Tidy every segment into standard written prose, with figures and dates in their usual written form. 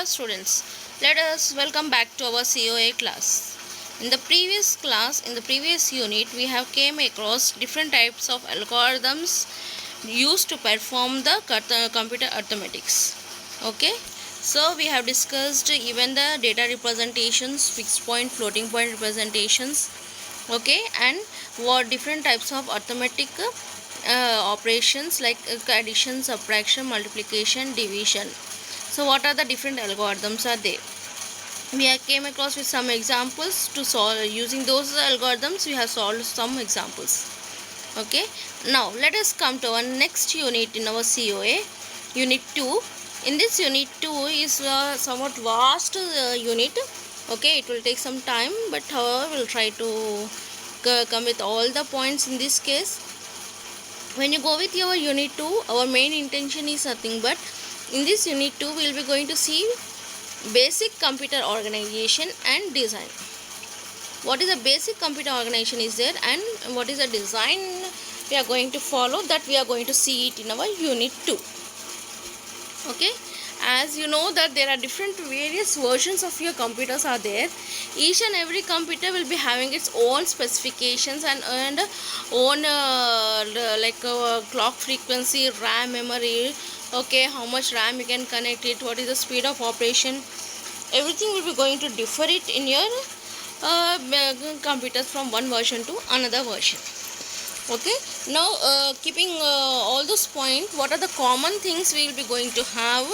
Hello students, let us welcome back to our COA class. In the previous unit, we have came across different types of algorithms used to perform the computer arithmetics. Okay, so we have discussed even the data representations, fixed point, floating point representations. Okay, and what different types of arithmetic operations like addition, subtraction, multiplication, division. So what are the different algorithms are there? We have came across with some examples to solve. Using those algorithms, we have solved some examples. Okay, now let us come to our next unit in our COA, unit 2. In this unit 2 is a somewhat vast unit. Okay, it will take some time, but however we'll try to come with all the points in this case. When you go with your unit 2, our main intention is nothing but in this unit 2 we will be going to see basic computer organization and design. What is a basic computer organization is there, and what is a design we are going to follow, that we are going to see it in our unit 2. Okay, as you know that there are different various versions of your computers are there. Each and every computer will be having its own specifications and own clock frequency, RAM, memory. Okay, how much RAM you can connect it, what is the speed of operation, everything will be going to differ it in your computers from one version to another version. Okay, now keeping all those points, what are the common things we will be going to have?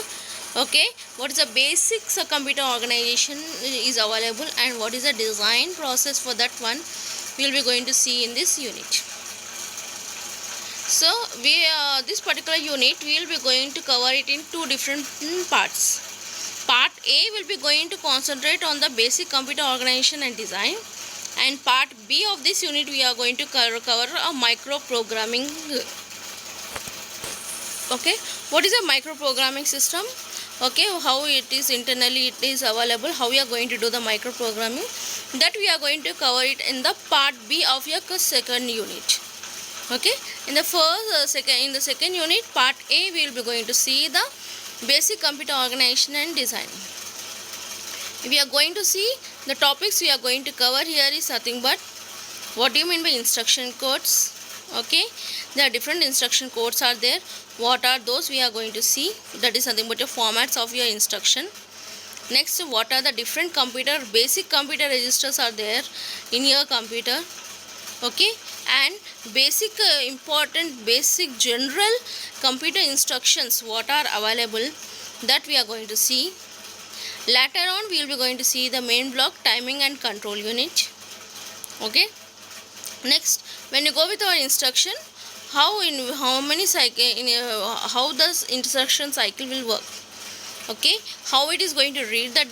Okay, what is the basics of computer organization is available, and what is the design process for that one we will be going to see in this unit. So this particular unit we will be going to cover it in two different parts. Part A will be going to concentrate on the basic computer organization and design, and part B of this unit we are going to cover a microprogramming. Okay, what is a microprogramming system? Okay, how it is internally it is available, how we are going to do the microprogramming, that we are going to cover it in the part B of your second unit. Okay, in the second unit, part A, we will be going to see the basic computer organization and design. We are going to see the topics we are going to cover here is nothing but what do you mean by instruction codes. Okay, there are different instruction codes are there. What are those we are going to see, that is nothing but your formats of your instruction. Next, what are the different basic computer registers are there in your computer. Okay, and basic important basic general computer instructions what are available, that we are going to see. Later on we will be going to see the main block, timing and control unit. Okay, next, when you go with our instruction, how does instruction cycle will work. Okay, how it is going to read that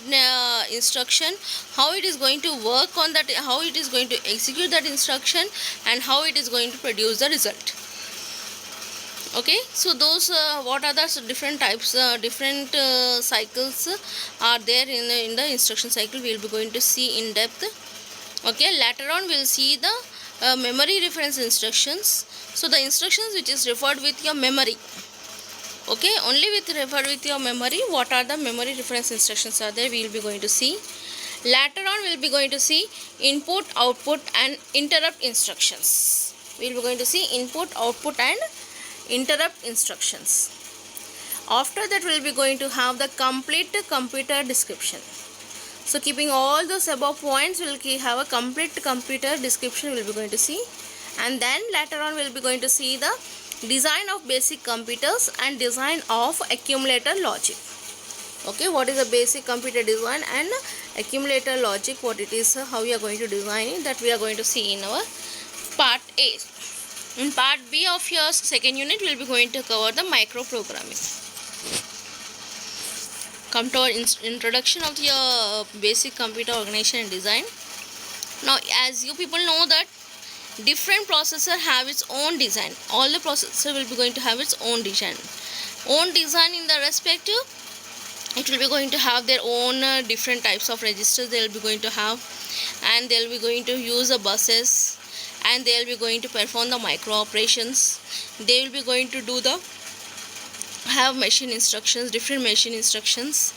instruction, how it is going to work on that, how it is going to execute that instruction, and how it is going to produce the result. Okay, so those what are the different types, different cycles are there in the instruction cycle, we will be going to see in depth. Okay, later on we will see the memory reference instructions. So the instructions which is referred with your memory. Okay, only refer with your memory, what are the memory reference instructions are there, we will be going to see. Later on we will be going to see input, output and interrupt instructions. We will be going to see input, output and interrupt instructions. After that we will be going to have the complete computer description. So keeping all those above points, we will have a complete computer description we will be going to see. And then later on we will be going to see the design of basic computers and design of accumulator logic. Okay, what is the basic computer design and accumulator logic, what it is, how we are going to design it, that we are going to see in our part A. In part B of your second unit, we will be going to cover the microprogramming. Come to our introduction of your basic computer organization and design. Now, as you people know that different processor have its own design. All the processor will be going to have its own design. Own design in the respective, it will be going to have their own different types of registers they will be going to have, and they will be going to use the buses, and they will be going to perform the micro operations. They will be going to do the have machine instructions, different machine instructions.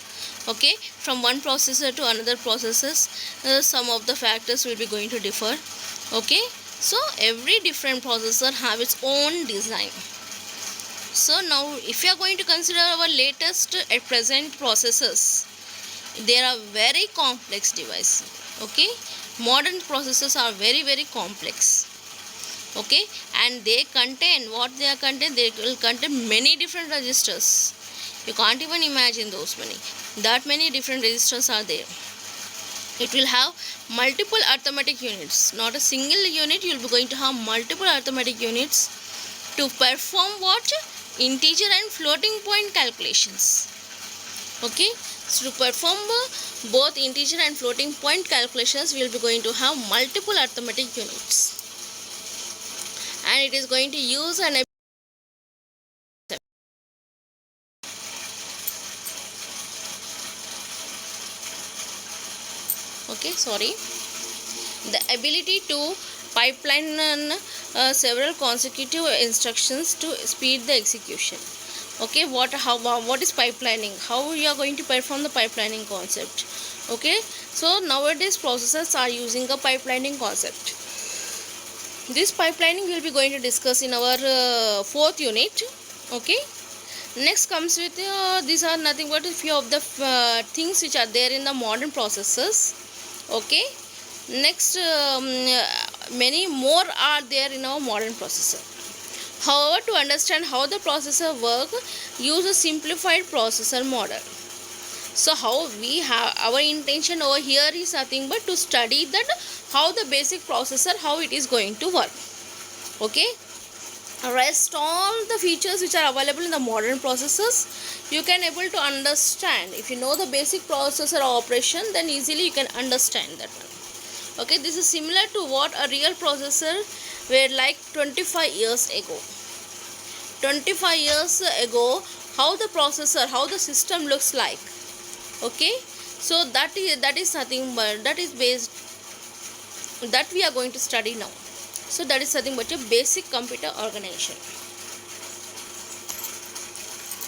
Okay, from one processor to another processors, some of the factors will be going to differ. Okay, so every different processor have its own design. So now if you are going to consider our latest at present processors, they are very complex device. Okay, modern processors are very complex. Okay, and they contain what they are contain, they will contain many different registers. You can't even imagine those many, that many different registers are there. It will have multiple arithmetic units, not a single unit. You will be going to have multiple arithmetic units to perform what, integer and floating point calculations. Okay, so to perform both integer and floating point calculations, we will be going to have multiple arithmetic units, and it is going to use an the ability to pipeline several consecutive instructions to speed the execution. Okay, what is pipelining, how you are going to perform the pipelining concept. Okay, so nowadays processors are using a pipelining concept. This pipelining we will be going to discuss in our fourth unit. Okay, next comes with these are nothing but a few of the things which are there in the modern processors. Okay, next many more are there in our modern processor. However, to understand how the processor work, use a simplified processor model. So how we have, our intention over here is nothing but to study that how the basic processor, how it is going to work. Okay, rest all the features which are available in the modern processors you can able to understand. If you know the basic processor operation, then easily you can understand that one. Okay, this is similar to what a real processor were like 25 years ago. 25 years ago, how the processor, how the system looks like. Okay, so that is nothing but that is based, that we are going to study now. So that is nothing but a basic computer organization.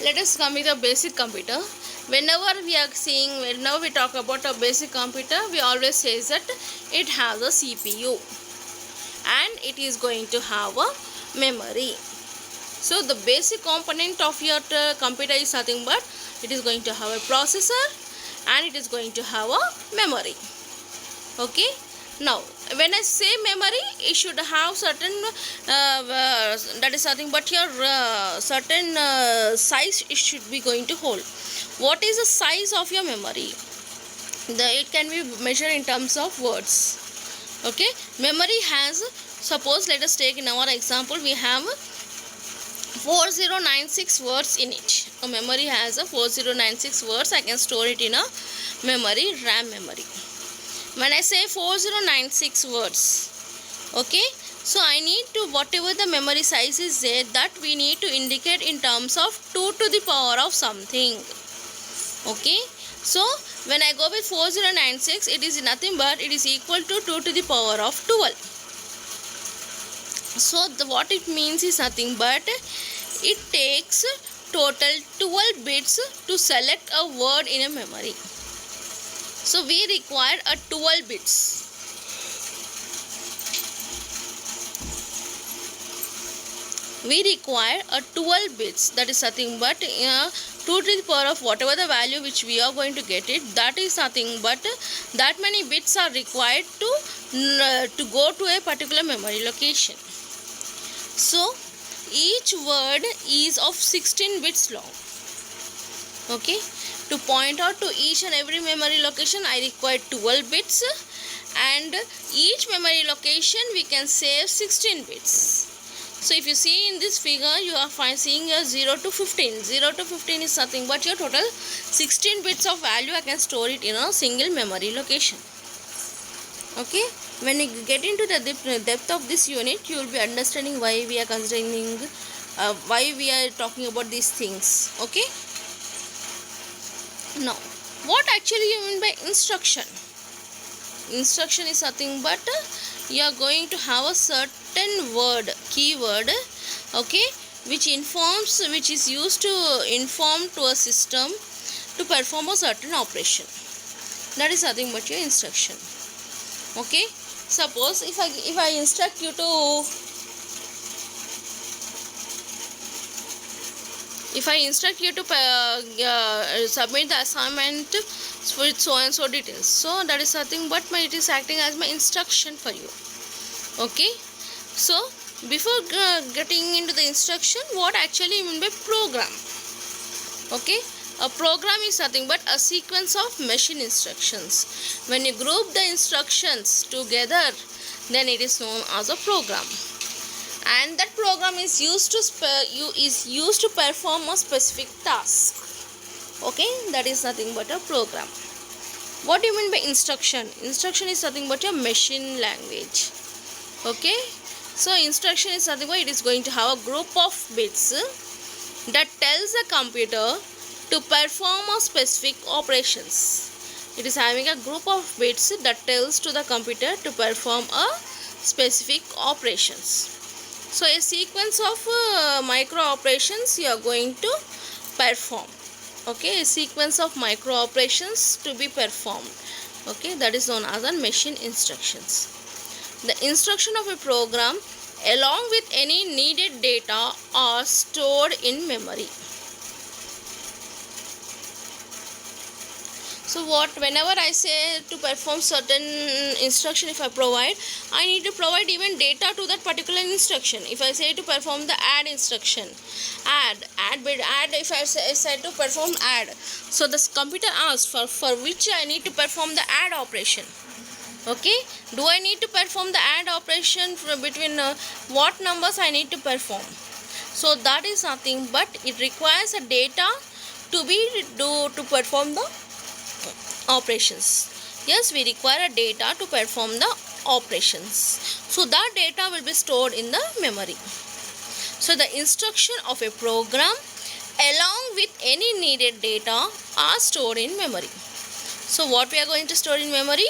Let us come with a basic computer. Whenever we talk about a basic computer, we always say that it has a CPU and it is going to have a memory. So the basic component of your computer is nothing but it is going to have a processor and it is going to have a memory. Okay, now when I say memory, it should have certain that is nothing but your certain size it should be going to hold. What is the size of your memory? It can be measured in terms of words. Okay, memory has, suppose let us take in our example, we have 4096 words in it. A memory has a 4096 words. I can store it in a memory, RAM memory. When I say 4096 words, okay, so I need to, whatever the memory size is there, that we need to indicate in terms of 2 to the power of something. Okay, so when I go with 4096, it is nothing but it is equal to 2 to the power of 12. So what it means is nothing but it takes total 12 bits to select a word in a memory. So we require a 12 bits. We require a 12 bits, that is nothing but 2 to the power of whatever the value which we are going to get it, that is nothing but that many bits are required to go to a particular memory location. So each word is of 16 bits long. Okay, to point out to each and every memory location I require 12 bits, and each memory location we can save 16 bits. So if you see in this figure, you are seeing a 0 to 15. 0 to 15 is nothing but your total 16 bits of value. I can store it in a single memory location. Okay, when you get into the depth of this unit, you will be understanding why we are considering why we are talking about these things. Okay, now what actually you mean by instruction? Instruction is nothing but you are going to have a certain word, keyword, okay, which is used to inform to a system to perform a certain operation. That is nothing but your instruction. Okay, suppose if I instruct you to submit the assignment with so and so details, so that is nothing but it is acting as my instruction for you. Okay, so before getting into the instruction, what actually mean by program? Okay, a program is nothing but a sequence of machine instructions. When you group the instructions together, then it is known as a program. And that program is used to perform a specific task. Okay, that is nothing but a program. What do you mean by instruction? Instruction is nothing but a machine language. Okay, so instruction is nothing but it is going to have a group of bits that tells the computer to perform a specific operations. It is having a group of bits that tells to the computer to perform a specific operations. So a sequence of micro operations you are going to perform. Okay, a sequence of micro operations to be performed. Okay, that is known as a machine instructions. The instruction of a program along with any needed data are stored in memory. So whenever I say to perform certain instruction, if I provide, I need to provide even data to that particular instruction. If I say to perform the add instruction, add, if I say to perform add, so the computer asks for which I need to perform the add operation. Okay, do I need to perform the add operation between what numbers I need to perform? So that is nothing but it requires a data to perform the operations. Yes, we require a data to perform the operations. So that data will be stored in the memory. So the instruction of a program along with any needed data are stored in memory. So what we are going to store in memory?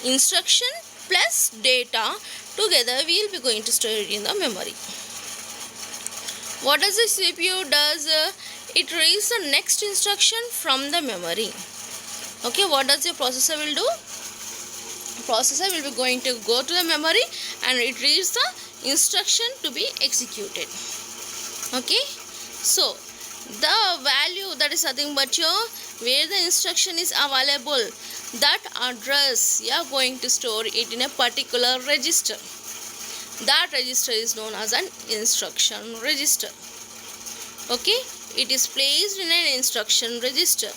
Instruction plus data together we will be going to store it in the memory. What does the CPU does? It reads the next instruction from the memory. Okay, what does your processor will do? Processor will be going to go to the memory and it reads the instruction to be executed. Okay, so the value, that is nothing but where the instruction is available, that address you are going to store it in a particular register. That register is known as an instruction register. Okay, it is placed in an instruction register.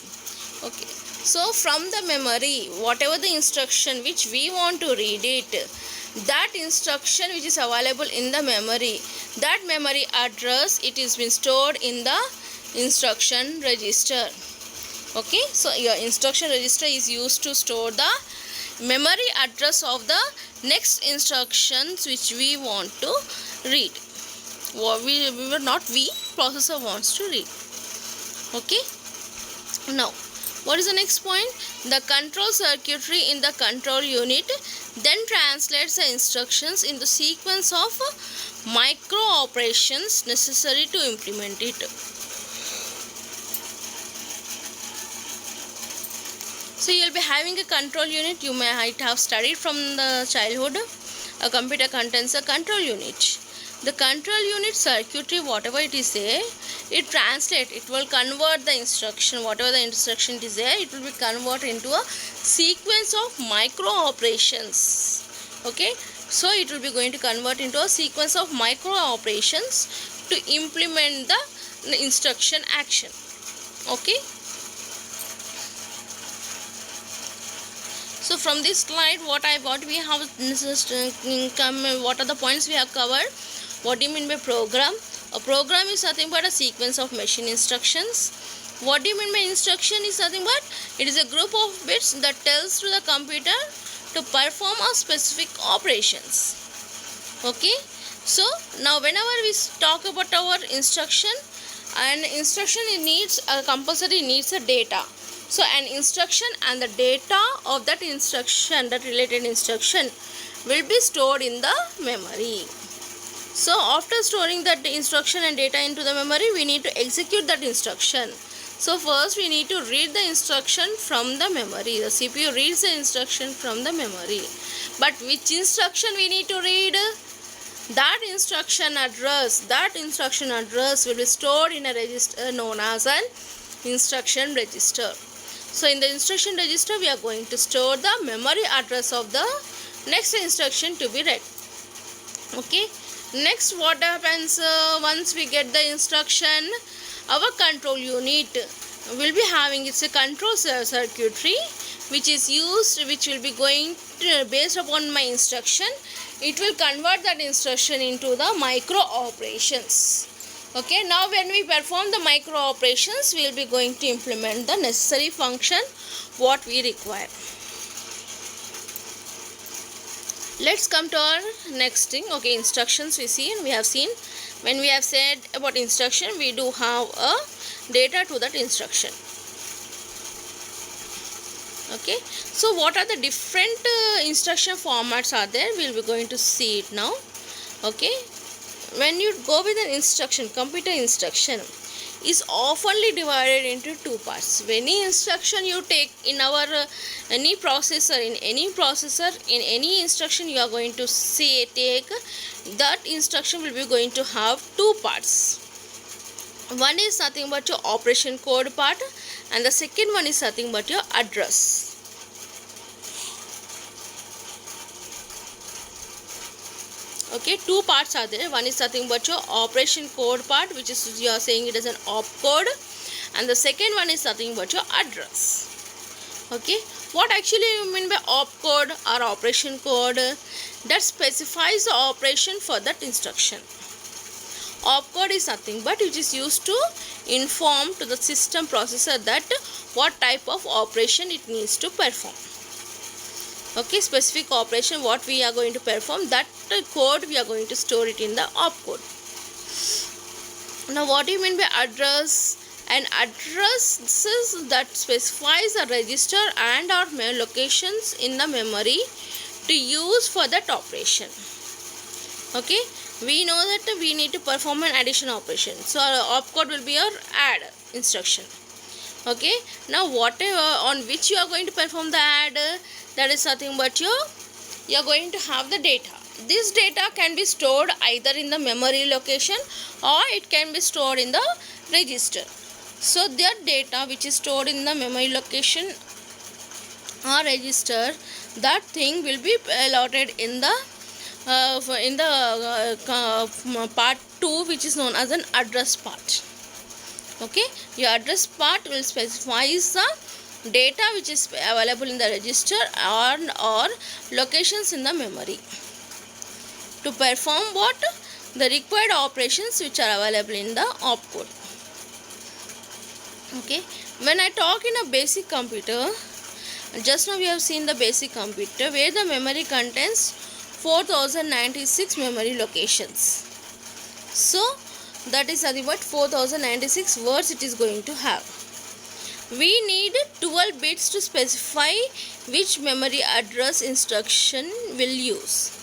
Okay, so from the memory, whatever the instruction which we want to read it, that instruction which is available in the memory, that memory address, it is been stored in the instruction register. Okay, so your instruction register is used to store the memory address of the next instructions which we want to read. Processor wants to read. Okay, now what is the next point? The control circuitry in the control unit then translates the instructions in the sequence of micro operations necessary to implement it. So you will be having a control unit. You might have studied from the childhood. A computer contains a control unit. The control unit circuitry, whatever it is there, it translates, it will convert the instruction, whatever the instruction is there, it will be converted into a sequence of micro operations. Okay, so it will be going to convert into a sequence of micro operations to implement the instruction action. Okay, so from this slide, what we have, what are the points we have covered? What do you mean by program? A program is nothing but a sequence of machine instructions. What do you mean by instruction? Is nothing but it is a group of bits that tells to the computer to perform a specific operations. Okay, so now whenever we talk about our instruction, and instruction compulsory needs a data. So an instruction and the data of that instruction, that related instruction, will be stored in the memory. So after storing that instruction and data into the memory, we need to execute that instruction. So first we need to read the instruction from the memory. The CPU reads the instruction from the memory. But which instruction we need to read? That instruction address will be stored in a register known as an instruction register. So in the instruction register we are going to store the memory address of the next instruction to be read. Okay, next what happens once we get the instruction, our control unit will be having its a control circuitry which will be going to, based upon my instruction, it will convert that instruction into the micro operations. Okay, now when we perform the micro operations, we will be going to implement the necessary function what we require. Let's come to our next thing. Okay, instructions we have seen. When we have said about instruction, we do have a data to that instruction. Okay, so what are the different instruction formats are there? We will be going to see it now. Okay, when you go with an instruction, computer instruction is oftenly divided into two parts. Any instruction you take in our any processor, in any instruction you are going to take, that instruction will be going to have two parts. One is nothing but your operation code part, and the second one is nothing but your address. Okay, two parts are there. One is nothing but your operation code part, which is you are saying it as an opcode, and the second one is nothing but your address. Okay, what actually you mean by opcode or operation code? That specifies the operation for that instruction. Opcode is nothing but which is used to inform to the system processor that what type of operation it needs to perform. Okay, specific operation what we are going to perform, that code we are going to store it in the opcode. Now what do you mean by address? An address is that specifies a register and or locations in the memory to use for that operation. Okay, we know that we need to perform an addition operation, so our opcode will be our add instruction. Okay, now whatever on which you are going to perform the add, that is nothing but you are going to have the data. This data can be stored either in the memory location or it can be stored in the register. So that data which is stored in the memory location or register, that thing will be allotted in the part 2, which is known as an address part. Okay, your address part will specify the data which is available in the register or locations in the memory to perform what the required operations which are available in the opcode. Okay, when I talk in a basic computer, just now we have seen the basic computer where the memory contains 4096 memory locations. So that is nothing but 4096 words it is going to have. We need 12 bits to specify which memory address instruction will use.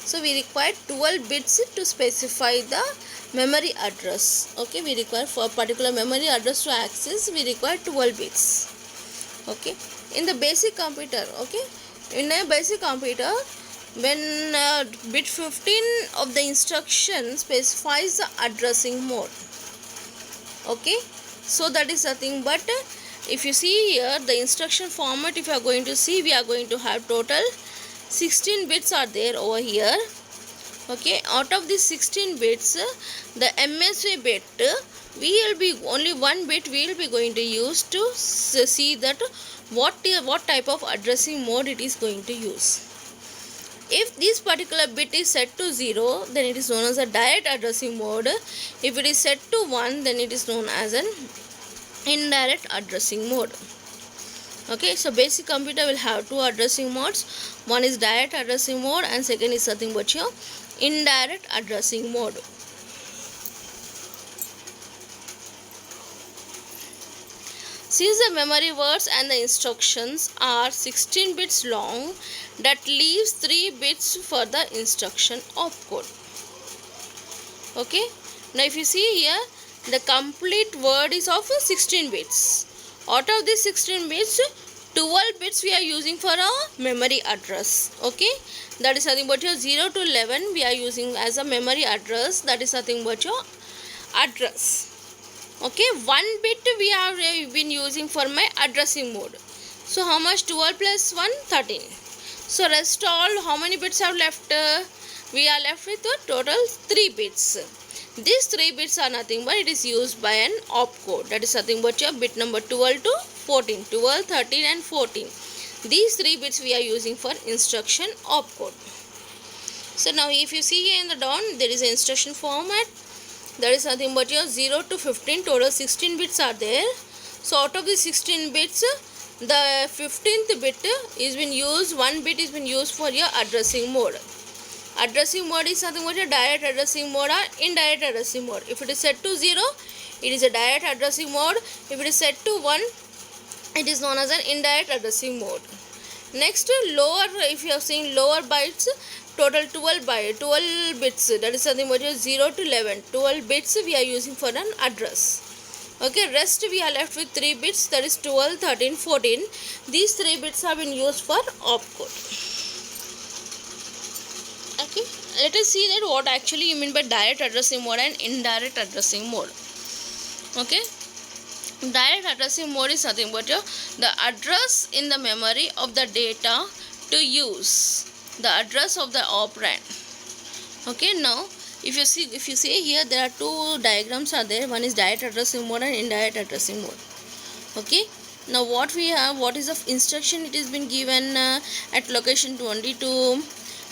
So we require 12 bits to specify the memory address. Okay, we require for a particular memory address to access, we require 12 bits. Okay, in the basic computer, okay, in a basic computer, when bit 15 of the instruction specifies the addressing mode. Okay, so that is nothing but if you see here the instruction format, if you are going to see, we are going to have total 16 bits are there over here. Okay, out of these 16 bits, the MSA bit, we will be only one bit we will be going to use to see that what type of addressing mode it is going to use. If this particular bit is set to 0, then it is known as a direct addressing mode. If it is set to 1, then it is known as an indirect addressing mode. Okay, so basic computer will have two addressing modes. One is direct addressing mode and second is nothing but your indirect addressing mode. Since the memory words and the instructions are 16 bits long, that leaves 3 bits for the instruction opcode. Okay, now if you see here, The complete word is of 16 bits. Out of these 16 bits, 12 bits we are using for a memory address. Okay, that is nothing about your 0 to 11 we are using as a memory address. That is nothing but your address. Okay, 1 bit we have been using for my addressing mode. So how much? 12 plus 1, 13. So rest all, how many bits have left? We are left with a total 3 bits. These 3 bits are nothing but it is used by an opcode. That is nothing but your bit number 12 to 14. 12, 13 and 14. These 3 bits we are using for instruction opcode. So now if you see here in the down, there is an instruction format. That is nothing but your 0 to 15. Total 16 bits are there. So out of the 16 bits, the 15th bit is been used, 1 bit is been used for your addressing mode. Addressing mode is nothing but a direct addressing mode or indirect addressing mode. If it is set to 0, it is a direct addressing mode. If it is set to 1, it is known as an indirect addressing mode. Next, lower, if you are seeing lower bytes, total 12 bits, that is something but 0 to 11. 12 bits we are using for an address. Okay, rest we are left with 3 bits, that is 12, 13, 14. These 3 bits have been used for opcode. Okay, let us see that what actually you mean by direct addressing mode and indirect addressing mode. Okay, direct addressing mode is nothing but the address in the memory of the data to use the address of the operand. Okay, now if you see here, there are 2 diagrams are there. One is direct addressing mode and indirect addressing mode. Okay, now what we have, what is the instruction it has been given at location 22.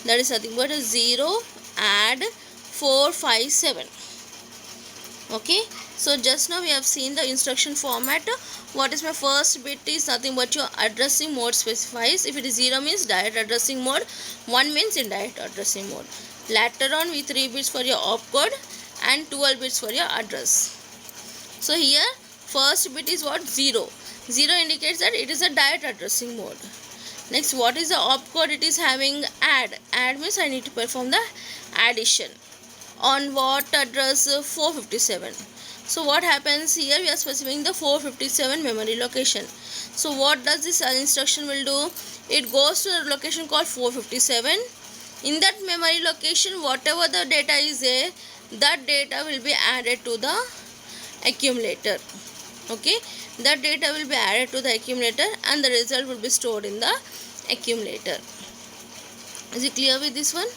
That is nothing but a 0 add 457. Okay, so just now we have seen the instruction format. What is my first bit is nothing but your addressing mode specifies. If it is 0 means direct addressing mode, 1 means indirect addressing mode. Later on we 3 bits for your opcode and 12 bits for your address. So here first bit is what? 0. 0 indicates that it is a direct addressing mode. Next, what is the opcode? It is having add. Add means I need to perform the addition. On what address? 457. So what happens here? We are specifying the 457 memory location. So what does this instruction will do? It goes to a location called 457. In that memory location, whatever the data is there, that data will be added to the accumulator. Okay, that data will be added to the accumulator and the result will be stored in the accumulator. Is it clear with this one?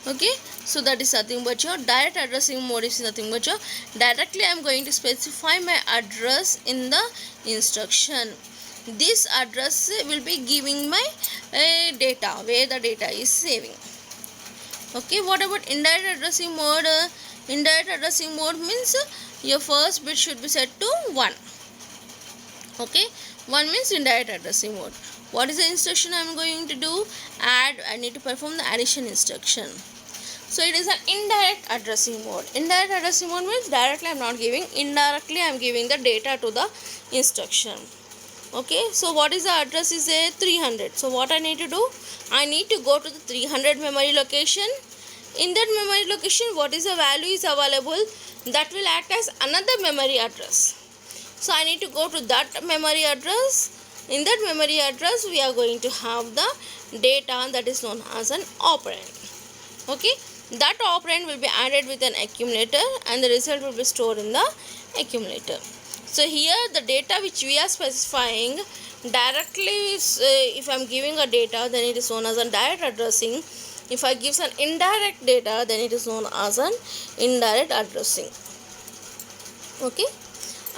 Okay, so that is nothing but your direct addressing mode is nothing but your directly I am going to specify my address in the instruction. This address will be giving my data, where the data is saving. Okay, what about indirect addressing mode? Indirect addressing mode means your first bit should be set to 1. Okay, 1 means indirect addressing mode. What is the instruction I am going to do? Add. I need to perform the addition instruction. So it is an indirect addressing mode. Indirect addressing mode means directly I am not giving, indirectly I am giving the data to the instruction. Okay, so what is the address is there? 300. So what I need to do? I need to go to the 300 memory location. In that memory location, what is the value is available, that will act as another memory address. So I need to go to that memory address. In that memory address, we are going to have the data that is known as an operand. Okay, that operand will be added with an accumulator and the result will be stored in the accumulator. So here the data which we are specifying directly, if I am giving a data, then it is known as a direct addressing. If I give some indirect data, then it is known as an indirect addressing. Okay.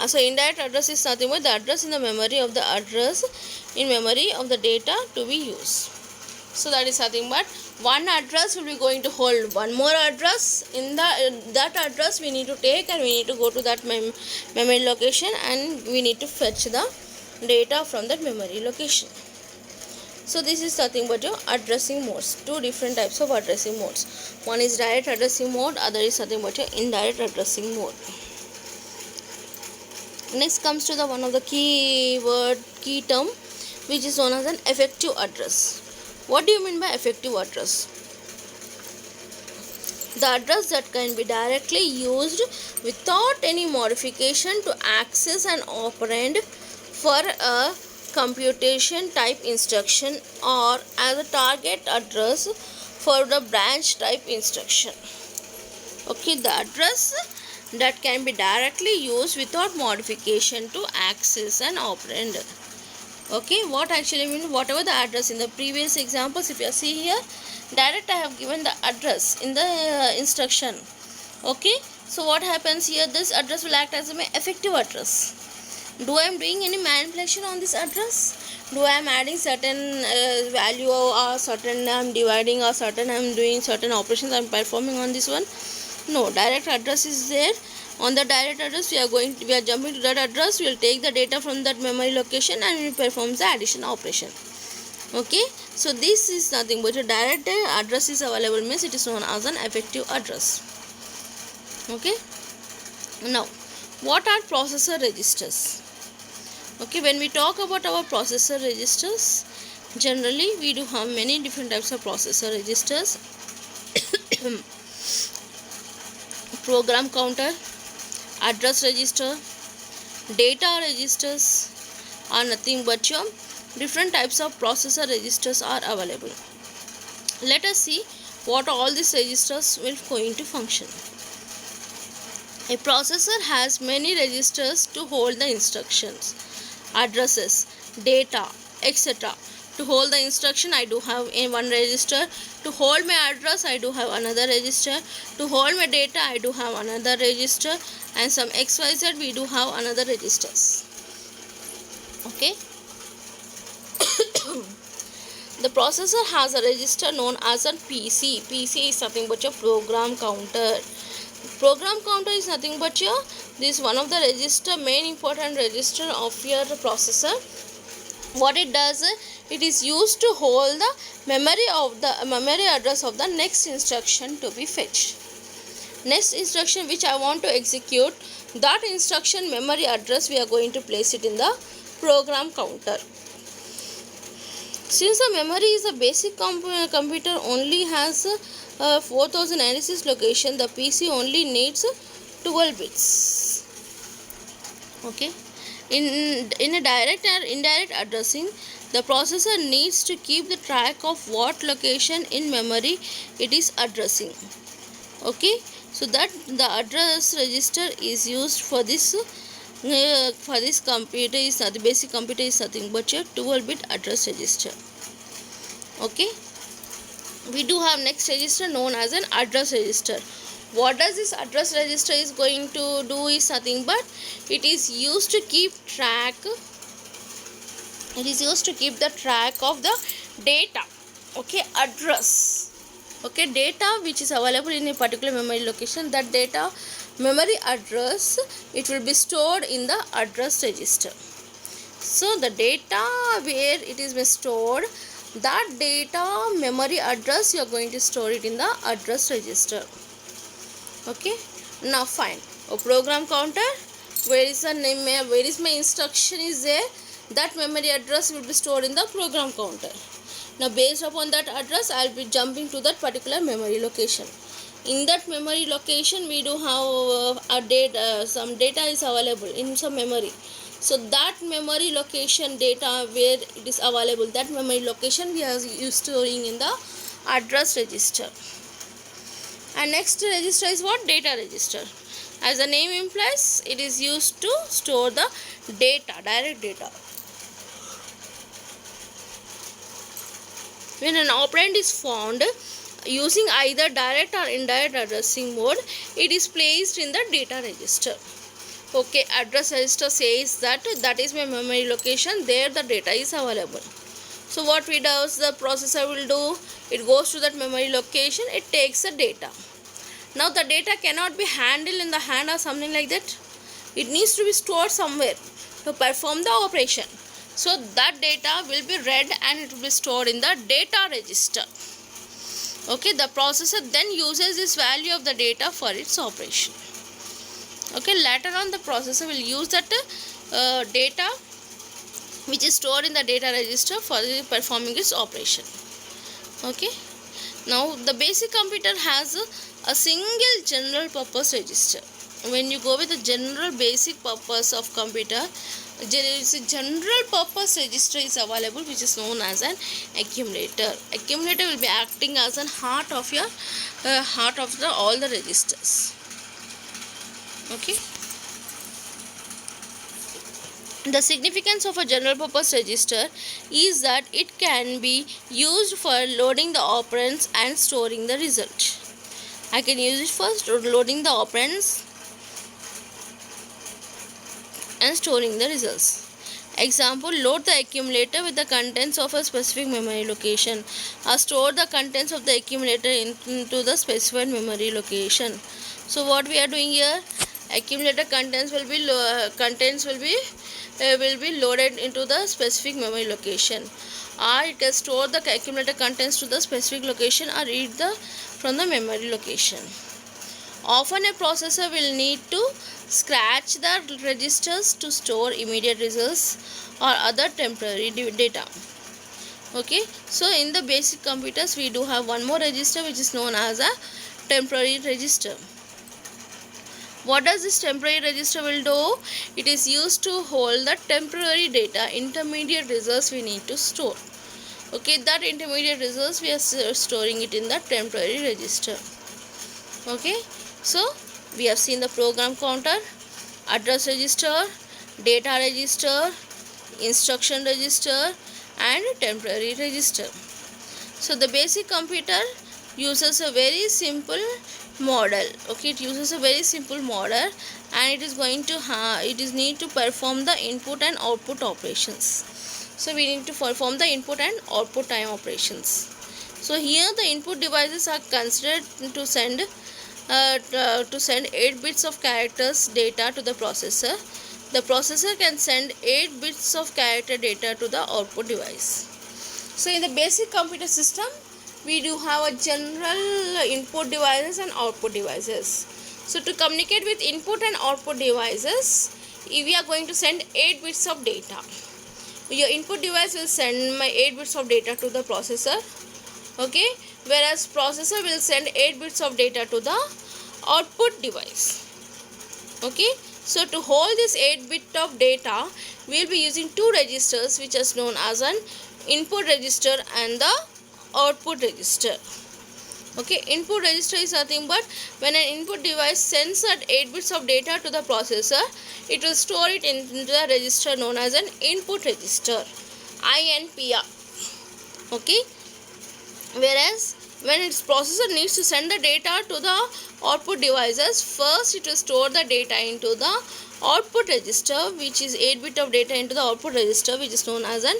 So indirect address is nothing but the address in the memory of the address in memory of the data to be used. So that is nothing but one address will be going to hold one more address. In that address we need to take and we need to go to that memory location and we need to fetch the data from that memory location. So this is nothing but your addressing modes. 2 different types of addressing modes. One is direct addressing mode, other is nothing but your indirect addressing mode. Next comes to the one of the key term which is known as an effective address. What do you mean by effective address? The address that can be directly used without any modification to access an operand for a computation type instruction, or as a target address for the branch type instruction. Okay, the address that can be directly used without modification to access an operand. Okay, what actually means, whatever the address in the previous examples, if you see here, direct I have given the address in the instruction. Okay, so what happens here, this address will act as my effective address. Do I am doing any manipulation on this address? Do I am adding certain value, or certain I am dividing, or certain I am doing certain operations I am performing on this one? No, direct address is there. On the direct address we are jumping to that address, we will take the data from that memory location and we perform the addition operation. Okay, so this is nothing but a direct address is available, means it is known as an effective address. Okay, now what are processor registers? Okay, when we talk about our processor registers, generally we do have many different types of processor registers. Program counter, address register, data registers are nothing but your different types of processor registers are available. Let us see what all these registers will going to function. A processor has many registers to hold the instructions, addresses, data, etc. To hold the instruction, I do have in one register. To hold my address, I do have another register. To hold my data, I do have another register, and some XYZ we do have another registers. Okay. The processor has a register known as a PC. PC is nothing but your program counter. Program counter is nothing but your, this one of the register, main important register of your processor. What it does, it is used to hold the memory address of the next instruction to be fetched. Next instruction which I want to execute, that instruction memory address we are going to place it in the program counter. Since the memory is a basic computer only has 4096 location, the PC only needs 12 bits. Okay. In a direct or indirect addressing, the processor needs to keep the track of what location in memory it is addressing. Okay, so that the address register is used for this computer is not the basic computer is nothing but your 12-bit address register. Okay, we do have next register known as an address register. What does this address register is going to do is nothing but it is used to keep track. It is used to keep the track of the data. Okay, address. Okay, data which is available in a particular memory location. That data memory address, it will be stored in the address register. So the data where it is stored, that data memory address you are going to store it in the address register. Okay, now fine. A program counter, where is the name, where is my instruction is there, that memory address will be stored in the program counter. Now based upon that address, I will be jumping to that particular memory location. In that memory location, we do have some data is available in some memory. So that memory location data where it is available, that memory location we are storing in the address register. And next register is what? Data register. As the name implies, it is used to store the data, direct data. When an operand is found using either direct or indirect addressing mode, it is placed in the data register. Okay, address register says that is my memory location, there the data is available. So what we does, the processor will do, it goes to that memory location, it takes the data. Now the data cannot be handled in the hand or something like that. It needs to be stored somewhere to perform the operation. So that data will be read and it will be stored in the data register. Okay, the processor then uses this value of the data for its operation. Okay, later on the processor will use that data which is stored in the data register for performing its operation. Okay, Now the basic computer has a single general purpose register. When you go with the general basic purpose of computer, there is a general purpose register is available, which is known as an accumulator. Accumulator will be acting as an heart of your all the registers. Okay. The significance of a general purpose register is that it can be used for loading the operands and storing the result. I can use it for loading the operands and storing the results. Example, load the accumulator with the contents of a specific memory location, or store the contents of the accumulator into the specified memory location. So what we are doing here, accumulator contents will be loaded into the specific memory location, or it can store the accumulator contents to the specific location or read from the memory location. Often a processor will need to scratch the registers to store immediate results or other temporary data. Okay, so in the basic computers we do have one more register, which is known as a temporary register. What does this temporary register will do? It is used to hold the temporary data, intermediate results we need to store. Okay, that intermediate results we are storing it in the temporary register. Okay, so we have seen the program counter, address register, data register, instruction register and temporary register. So the basic computer uses a very simple model. Okay, it uses a very simple model, and it is going to need to perform the input and output operations. So we need to perform the input and output time operations. So here the input devices are considered to send 8 bits of characters data to the processor. The processor can send 8 bits of character data to the output device. So in the basic computer system, we do have a general input devices and output devices. So to communicate with input and output devices, we are going to send 8 bits of data. Your input device will send my 8 bits of data to the processor. Okay, whereas processor will send 8 bits of data to the output device. Okay, so to hold this 8 bit of data, we will be using two registers, which is known as an input register and the output register. Okay, input register is nothing but when an input device sends that 8 bits of data to the processor, it will store it in the register known as an input register, INPR. Okay, whereas when its processor needs to send the data to the output devices, first it will store the data into the output register, which is 8 bit of data into the output register, which is known as an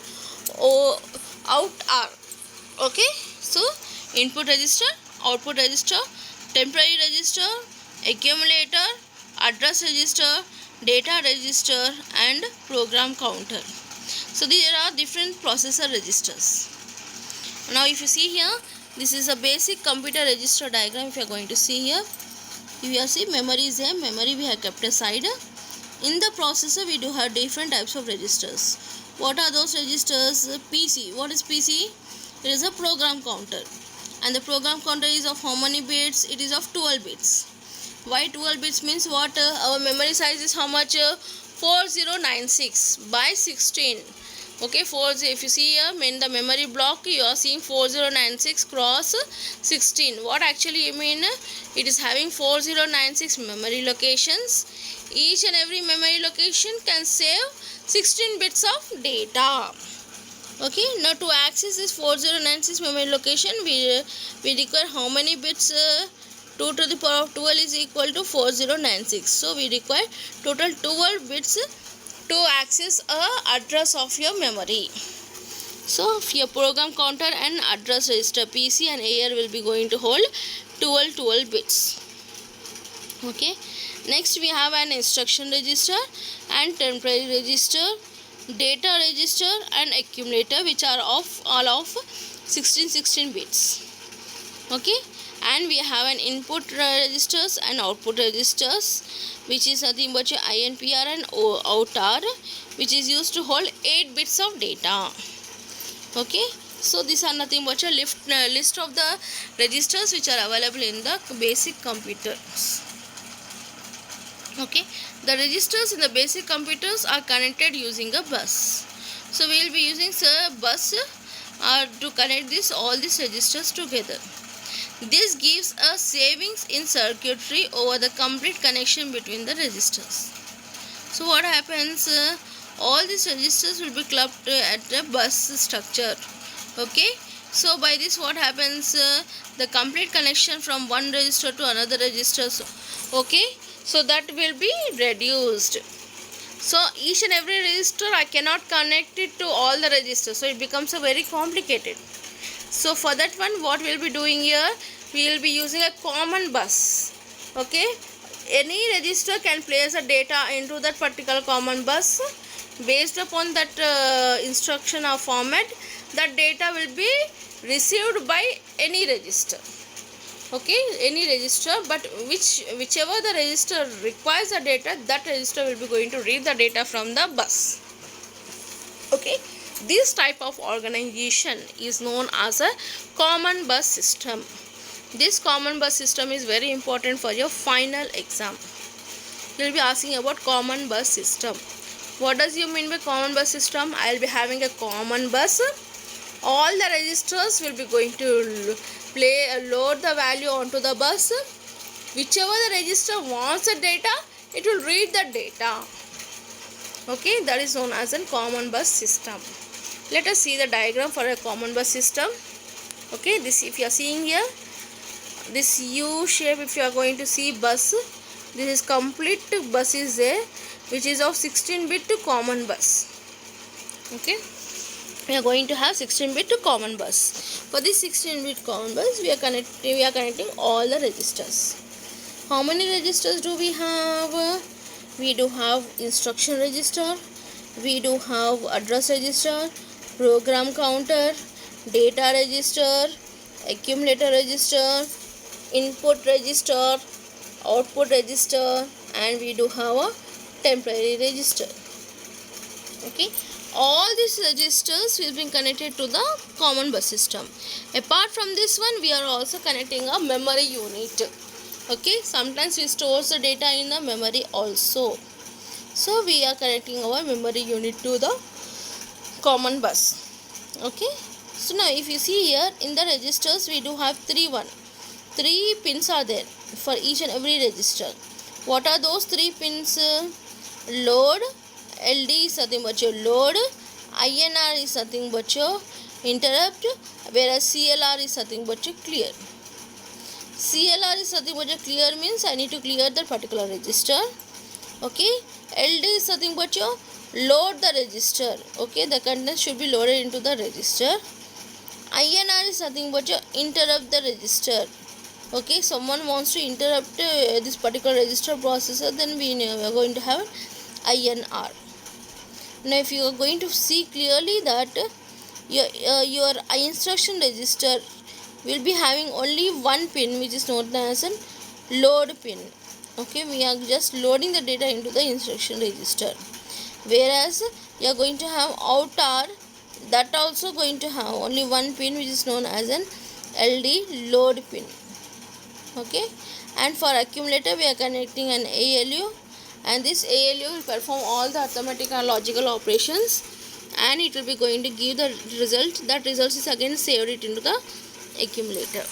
OUTR. Okay, so input register, output register, temporary register, accumulator, address register, data register and program counter. So there are different processor registers. Now if you see here, this is a basic computer register diagram. If you are going to see here, if you are see memory is here, memory we have kept aside. In the processor we do have different types of registers. What are those registers? PC. What is PC? It is a program counter, and the program counter is of how many bits? It is of 12 bits. Why 12 bits means what? Our memory size is how much? 4096 by 16. Okay, if you see here in the memory block, you are seeing 4096 cross 16. What actually you mean? It is having 4096 memory locations. Each and every memory location can save 16 bits of data. Okay, now to access this 4096 memory location, we require how many bits? 2 to the power of 12 is equal to 4096. So we require total 12 bits to access a address of your memory. So your program counter and address register PC and AR will be going to hold 12 bits. Okay, next we have an instruction register and temporary register, data register and accumulator, which are all of 16 bits. Okay, and we have an input registers and output registers, which is nothing but your INPR and OUTR, which is used to hold 8 bits of data. Okay, So these are nothing but a list of the registers which are available in the basic computers. Okay, the registers in the basic computers are connected using a bus. So we will be using a bus to connect all these registers together. This gives a savings in circuitry over the complete connection between the registers. So what happens, all these registers will be clubbed at a bus structure. Okay, so by this what happens, the complete connection from one register to another register, okay, so that will be reduced. So each and every register I cannot connect it to all the registers, so it becomes a very complicated. So for that one, what we will be doing here, we will be using a common bus. Okay, any register can place a data into that particular common bus. Based upon that instruction or format, that data will be received by any register. Okay, any register, but whichever the register requires the data, that register will be going to read the data from the bus. Okay, this type of organization is known as a common bus system. This common bus system is very important for your final exam. You will be asking about common bus system. What does you mean by common bus system? I will be having a common bus. All the registers will be going to load the value onto the bus. Whichever the register wants the data, it will read the data. Okay, that is known as a common bus system. Let us see the diagram for a common bus system. Okay, this, if you are seeing here, this U shape, if you are going to see bus, this is complete bus is there, which is of 16-bit to common bus. Okay, we are going to have 16-bit to common bus. For this 16-bit common bus, we are connecting all the registers. How many registers do we have? We do have instruction register, we do have address register, program counter, data register, accumulator register, input register, output register, and we do have a temporary register. Okay, all these registers will be connected to the common bus system. Apart from this one, we are also connecting a memory unit. Okay, sometimes we store the data in the memory also. So we are connecting our memory unit to the common bus. Okay, so now if you see here in the registers, we do have three pins are there for each and every register. What are those three pins? Load, LD is nothing but your load, INR is nothing but your interrupt, whereas CLR is nothing but your clear. CLR is nothing but your clear means I need to clear that particular register. Okay, LD is nothing but your load the register. Okay, the content should be loaded into the register. INR is nothing but your interrupt the register. Okay, someone wants to interrupt this particular register processor, then we are going to have INR. Now if you are going to see clearly that your instruction register will be having only one pin, which is known as a load pin. Okay, we are just loading the data into the instruction register. Whereas you are going to have outer, that also going to have only one pin, which is known as an LD load pin. Okay, and for accumulator we are connecting an ALU, and this ALU will perform all the arithmetic and logical operations, and it will be going to give the result. That result is again saved it into the accumulator.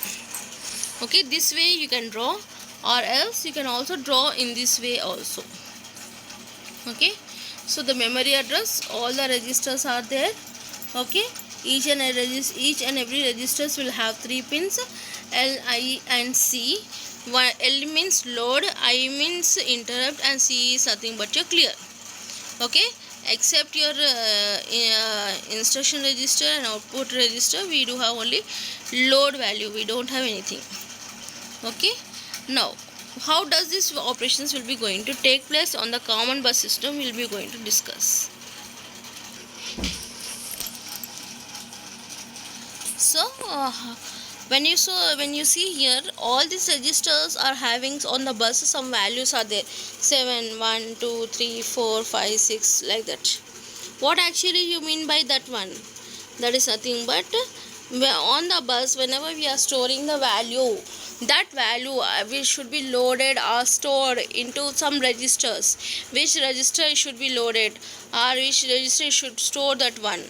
Okay, this way you can draw, or else you can also draw in this way also. Okay, so the memory address, all the registers are there. Okay, each and every registers will have three pins, L, I and C. L means load, I means interrupt, and C is nothing but your clear. Okay, except your instruction register and output register, we do have only load value, we don't have anything. Okay, now how does this operations will be going to take place on the common bus system, we will be going to discuss. So when you see here, all these registers are having on the bus some values are there, 7, 1, 2, 3, 4, 5, 6, like that. What actually you mean by that one? That is nothing but on the bus, whenever we are storing the value, that value which should be loaded or stored into some registers. Which register should be loaded or which register should store that one.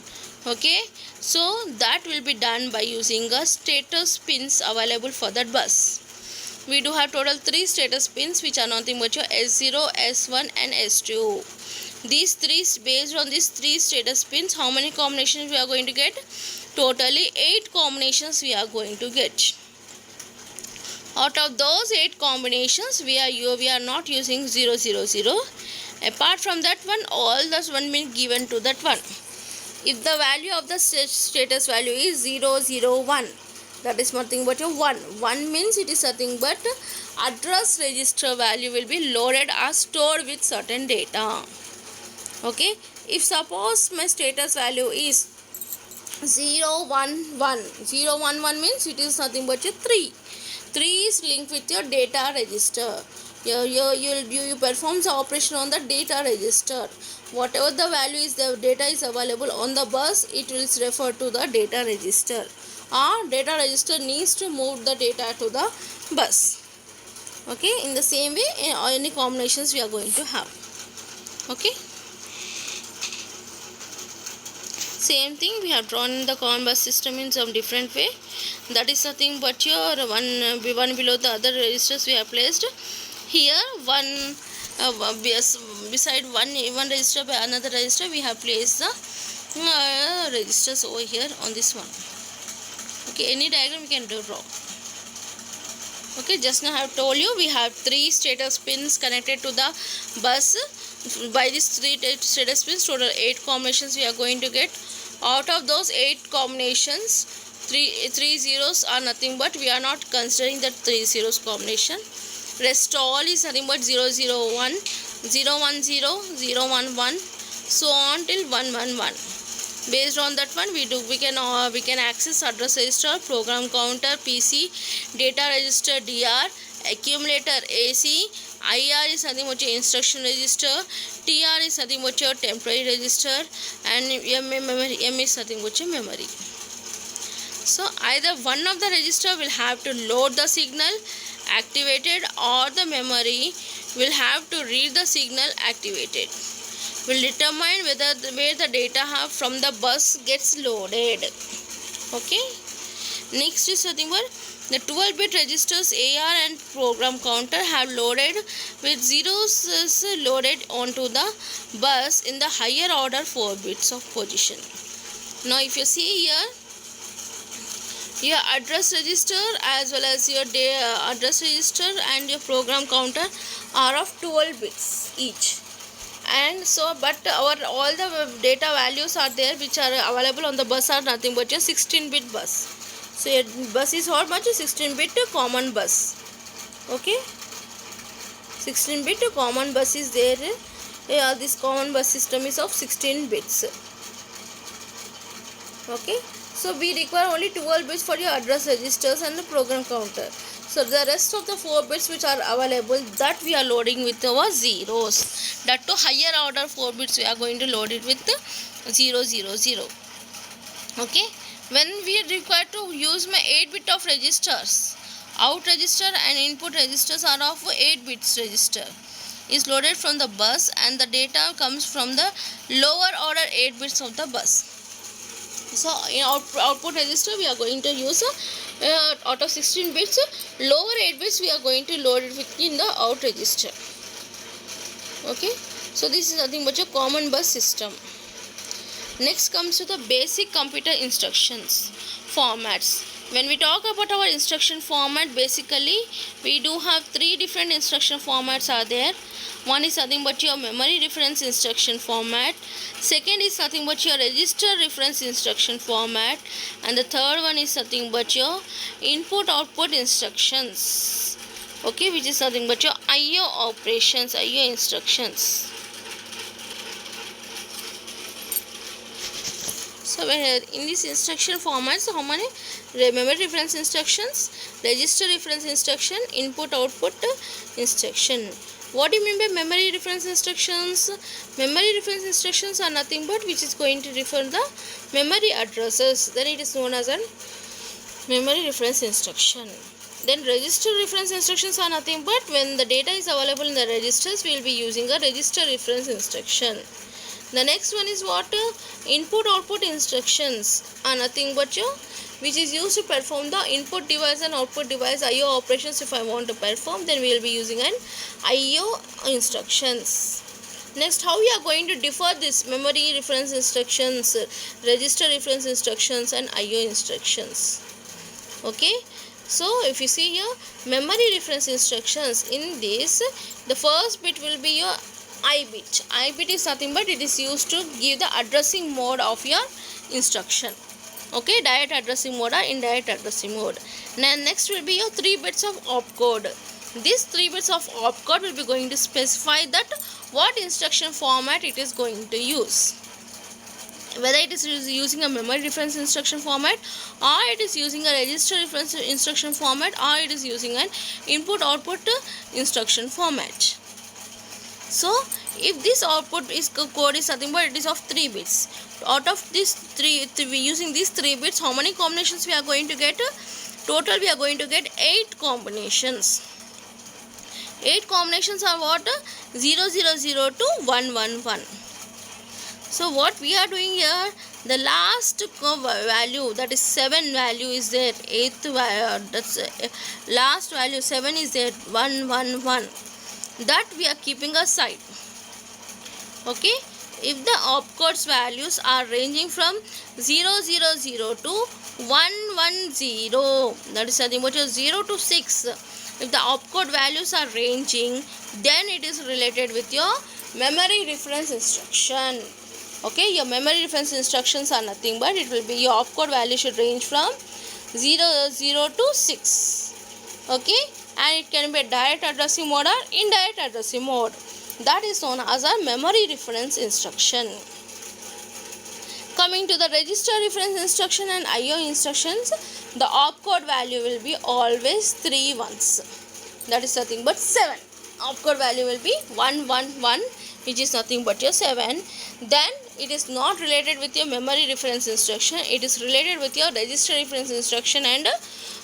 Okay, so that will be done by using a status pins available for that bus. We do have total 3 status pins, which are nothing but your S0, S1 and S2. These three, based on these 3 status pins, how many combinations we are going to get? Totally 8 combinations we are going to get. Out of those 8 combinations, we are not using 0, 0, 0. Apart from that one, all those one been given to that one. If the value of the status value is 0, 0, 1, that is nothing but a 1. 1 means it is nothing but address register value will be loaded or stored with certain data. Okay, if suppose my status value is 0, 1, 1, 0, 1, 1 means it is nothing but a 3. 3 is linked with your data register. You perform the operation on the data register. Whatever the value is, the data is available on the bus, it will refer to the data register. Or data register needs to move the data to the bus. Okay, in the same way, any combinations we are going to have. Okay. Same thing, we have drawn the common bus system in some different way. That is nothing but your one below the other registers we have placed. Here one beside one register by another register, we have placed the registers over here on this one. Okay, any diagram we can draw. Okay, just now I have told you we have 3 status pins connected to the bus. By these 3 status pins, total 8 combinations we are going to get. Out of those 8 combinations, 3 zeros are nothing but we are not considering that 3 zeros combination. Rest all is nothing but 0, 0, 1, 0, 1, 0, 0, 1, 1, so on till 1, 1, 1. Based on that one, we can access address register, program counter, PC, data register, DR, accumulator, AC, IR is nothing but your instruction register, TR is nothing but your temporary register, and M is nothing but your memory. So either one of the register will have to load the signal activated, or the memory will have to read the signal activated. Will determine where the data from the bus gets loaded. Okay. Next is nothing but the 12-bit registers AR and program counter have loaded with zeros loaded onto the bus in the higher order 4 bits of position. Now if you see here, your address register as well as your address register and your program counter are of 12 bits each. And so but all the data values are there which are available on the bus are nothing but your 16-bit bus. So your bus is how much? 16-bit common bus. Okay, 16-bit common bus is there. This common bus system is of 16 bits. Okay, so we require only 12 bits for your address registers and the program counter. So the rest of the 4 bits which are available, that we are loading with our zeros. That to higher order 4 bits we are going to load it with 0, 0, 0. Okay. When we require to use my 8 bit of registers, out register and input registers are of 8 bits register is loaded from the bus, and the data comes from the lower order 8 bits of the bus. So in output register we are going to use out of 16 bits, lower 8 bits we are going to load it within the out register. Okay, so this is nothing but a common bus system. Next comes to the basic computer instructions formats. When we talk about our instruction format, basically we do have 3 different instruction formats are there. One is nothing but your memory reference instruction format. Second is nothing but your register reference instruction format. And the third one is nothing but your input output instructions. Okay, which is nothing but your IO operations, IO instructions. So in this instruction formats, how many? Memory reference instructions, register reference instruction, input output instruction. What do you mean by memory reference instructions? Memory reference instructions are nothing but which is going to refer the memory addresses. Then it is known as a memory reference instruction. Then register reference instructions are nothing but when the data is available in the registers, we will be using a register reference instruction. The next one is what? Input output instructions are nothing but which is used to perform the input device and output device IO operations. If I want to perform, then we will be using an IO instructions. Next, how we are going to differ this memory reference instructions, register reference instructions and IO instructions. Okay, so if you see here, memory reference instructions, in this the first bit will be your I bit. I bit is nothing but it is used to give the addressing mode of your instruction. Okay, direct addressing mode or indirect addressing mode. Now next will be your 3 bits of opcode. These 3 bits of opcode will be going to specify that what instruction format it is going to use. Whether it is using a memory reference instruction format, or it is using a register reference instruction format, or it is using an input output instruction format. So if this output is code is nothing but it is of 3 bits. Out of this 3 using these 3 bits, how many combinations we are going to get? Total we are going to get 8 combinations. 8 combinations are what? 000 to 111. So what we are doing here, the last value, that is 7 value is there, 8th that's last value 7 is there, 111, that we are keeping aside. Okay, if the opcodes values are ranging from 000 to 110, that is something about 0 to 6, if the opcode values are ranging, then it is related with your memory reference instruction. Okay, your memory reference instructions are nothing but it will be your opcode value should range from 0 to 6. Okay, and it can be a direct addressing mode or indirect addressing mode. That is known as a memory reference instruction. Coming to the register reference instruction and IO instructions, the opcode value will be always 3 ones. That is nothing but 7. Opcode value will be 111, which is nothing but your 7. Then it is not related with your memory reference instruction. It is related with your register reference instruction and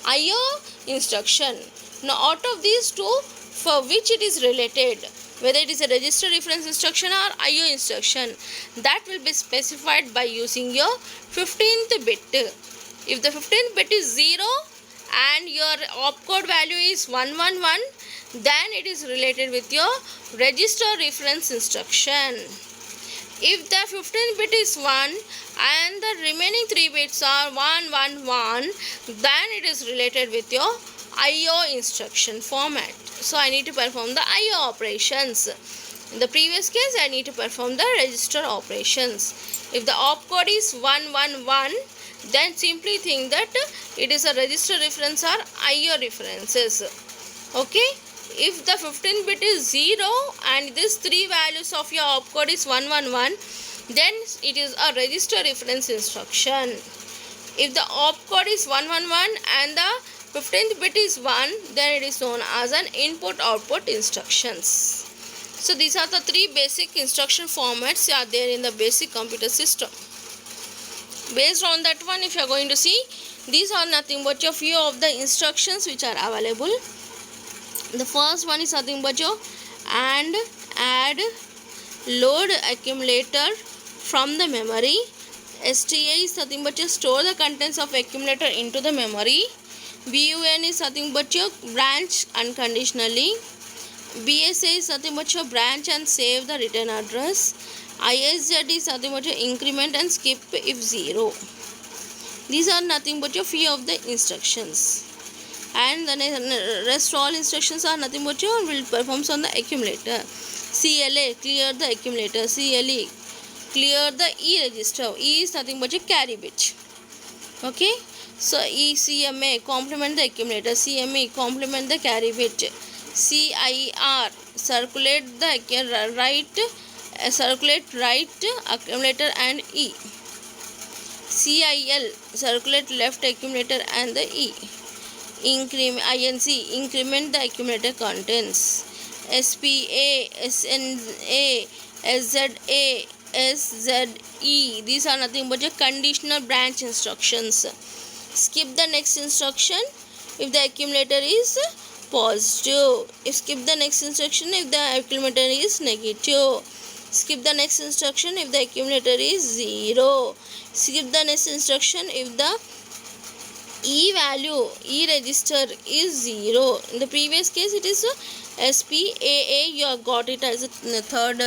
IO instruction. Now out of these two, for which it is related, whether it is a register reference instruction or IO instruction, that will be specified by using your 15th bit. If the 15th bit is 0 and your opcode value is 111, then it is related with your register reference instruction. If the 15th bit is 1 and the remaining 3 bits are 111, then it is related with your IO instruction format. So I need to perform the IO operations. In the previous case, I need to perform the register operations. If the opcode is 111, then simply think that it is a register reference or IO references. Okay. If the 15th bit is 0 and these 3 values of your opcode is 111, then it is a register reference instruction. If the opcode is 111 and the 15th bit is 1, then it is known as an input output instructions. So these are the 3 basic instruction formats are there in the basic computer system. Based on that one, if you are going to see, these are nothing but a few of the instructions which are available. The first one is nothing but your AND, add, load accumulator from the memory. STA is nothing but your store the contents of accumulator into the memory. BUN is nothing but your branch unconditionally. BSA is nothing but your branch and save the return address. ISZ is nothing but your increment and skip if 0. These are nothing but your few of the instructions. And the rest all instructions are nothing but your will performs on the accumulator. CLA, clear the accumulator. CLE, clear the E register. E is nothing but a carry bit. Okay. So ECMA, complement the accumulator. CME, complement the carry bit. CIR, circulate the right accumulator and E. CIL, circulate left accumulator and the E. INC, increment the accumulator contents. SPA, SNA, SZA, SZE. These are nothing but your conditional branch instructions. Skip the next instruction if the accumulator is positive. Skip the next instruction if the accumulator is negative. Skip the next instruction if the accumulator is 0. Skip the next instruction if the E value, E register is 0. In the previous case it is SPAA, you have got it as a third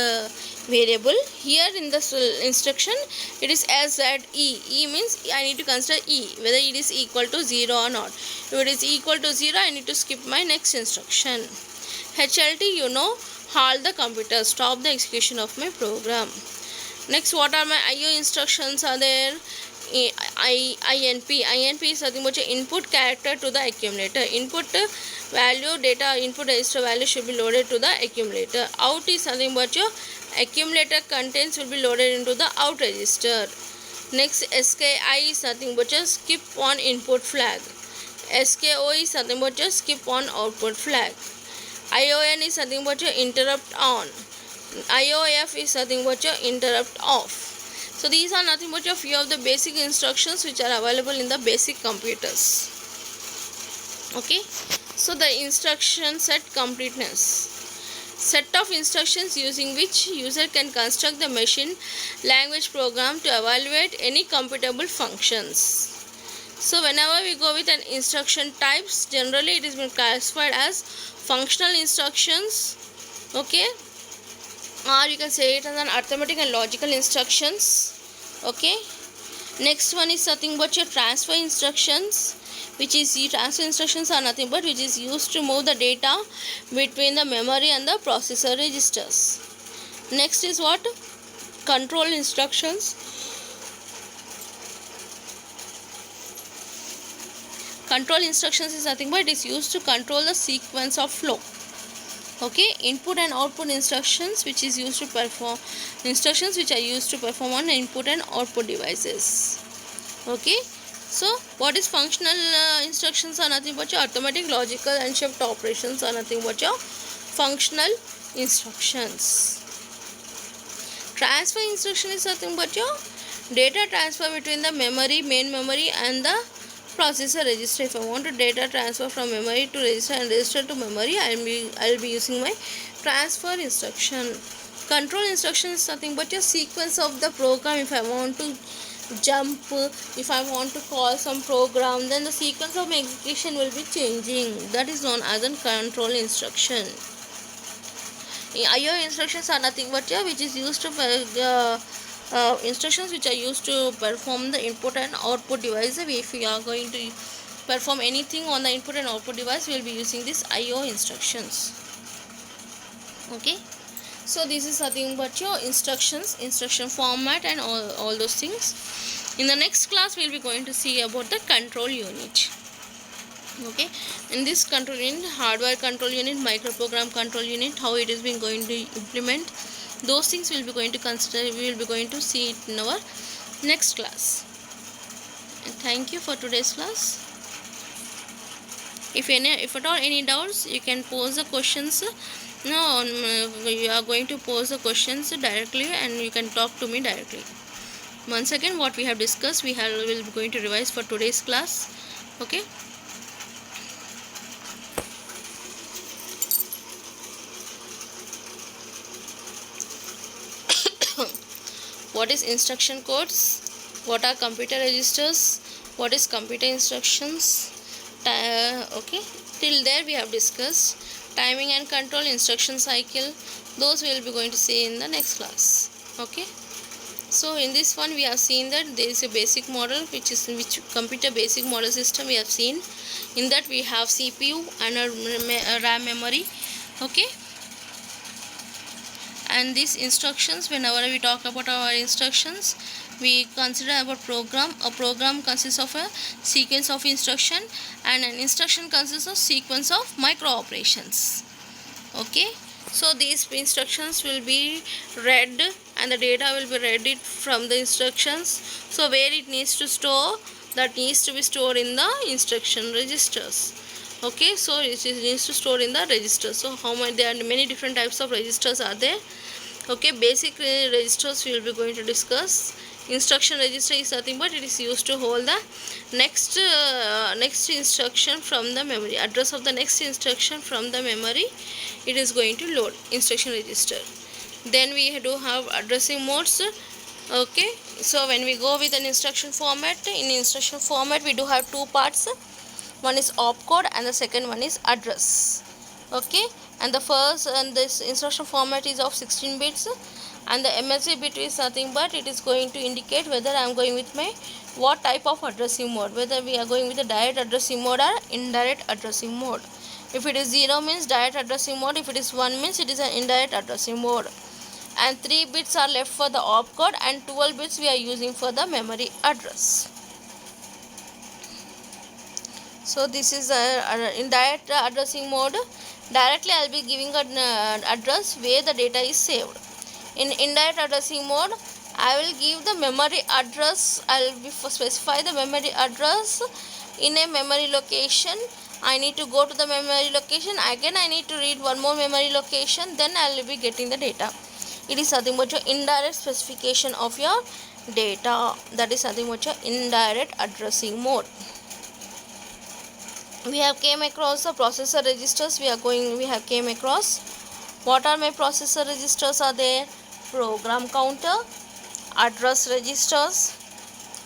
variable. Here in the instruction it is SZE. E means I need to consider E, whether it is equal to 0 or not. If it is equal to 0, I need to skip my next instruction. HLT, you know, halt the computer, stop the execution of my program. Next, what are my IO instructions are there? INP is nothing but input character to the accumulator. Input value data, input register value should be loaded to the accumulator. Out is nothing but your accumulator contents will be loaded into the out register. Next, SKI is nothing but just skip on input flag. SKO is nothing but just skip on output flag. ION is nothing but your interrupt on. IOF is nothing but your interrupt off. So these are nothing but a few of the basic instructions which are available in the basic computers. Okay, so the instruction set completeness. Set of instructions using which user can construct the machine language program to evaluate any computable functions. So whenever we go with an instruction types, generally it is been classified as functional instructions, okay, or you can say it as an arithmetic and logical instructions. Okay, next one is nothing but your transfer instructions, which is the transfer instructions are nothing but which is used to move the data between the memory and the processor registers. Next is what? Control instructions. Control instructions is nothing but it is used to control the sequence of flow. Okay, input and output instructions which is used to perform instructions which are used to perform on input and output devices. Okay, so what is functional instructions are nothing but your arithmetic, logical and shift operations are nothing but your functional instructions. Transfer instruction is nothing but your data transfer between the memory, main memory and the processor register. If I want to data transfer from memory to register and register to memory, I will be using my transfer instruction. Control instruction is nothing but your sequence of the program. If I want to jump, if I want to call some program, then the sequence of my execution will be changing. That is known as a control instruction. IO instructions are nothing but which is used to instructions which are used to perform the input and output device. If we are going to perform anything on the input and output device, we will be using this IO instructions. Okay, so this is nothing but your instructions, instruction format and all those things. In the next class we will be going to see about the control unit. Okay, in this control unit, hardware control unit, microprogram control unit, how it is being going to implement, those things we will be going to consider, we will be going to see it in our next class. And thank you for today's class. If at all any doubts, you can pose the questions. No, you are going to pose the questions directly and you can talk to me directly. Once again, what we have discussed, we will be going to revise for today's class. Okay. What is instruction codes? What are computer registers? What is computer instructions? Okay, till there we have discussed timing and control, instruction cycle. Those we will be going to see in the next class. Okay, so in this one we have seen that there is a basic model which computer basic model system we have seen. In that we have CPU and a RAM memory. Okay, and these instructions, whenever we talk about our instructions, we consider about program. A program consists of a sequence of instruction and an instruction consists of sequence of micro operations. Okay, so these instructions will be read and the data will be read it from the instructions. So where it needs to store, that needs to be stored in the instruction registers. Okay, so it needs to store in the register. So how many, there are many different types of registers are there. Okay, basic registers we will be going to discuss. Instruction register is nothing but it is used to hold the next instruction from the memory. Address of the next instruction from the memory, it is going to load instruction register. Then we do have addressing modes. Okay, so when we go with an instruction format, in instruction format we do have two parts. One is opcode and the second one is address. Okay, and the first and this instruction format is of 16 bits, and the MSB bit is nothing but it is going to indicate whether I am going with my what type of addressing mode, whether we are going with the direct addressing mode or indirect addressing mode. If it is 0 means direct addressing mode, if it is 1 means it is an indirect addressing mode. And 3 bits are left for the opcode and 12 bits we are using for the memory address. So this is indirect addressing mode. Directly I will be giving an address where the data is saved. In indirect addressing mode, I will give the memory address. I will specify the memory address in a memory location. I need to go to the memory location. Again I need to read one more memory location. Then I will be getting the data. It is nothing but your indirect specification of your data. That is nothing but your indirect addressing mode. We have came across the processor registers. We have came across. What are my processor registers are there? Program counter, address registers,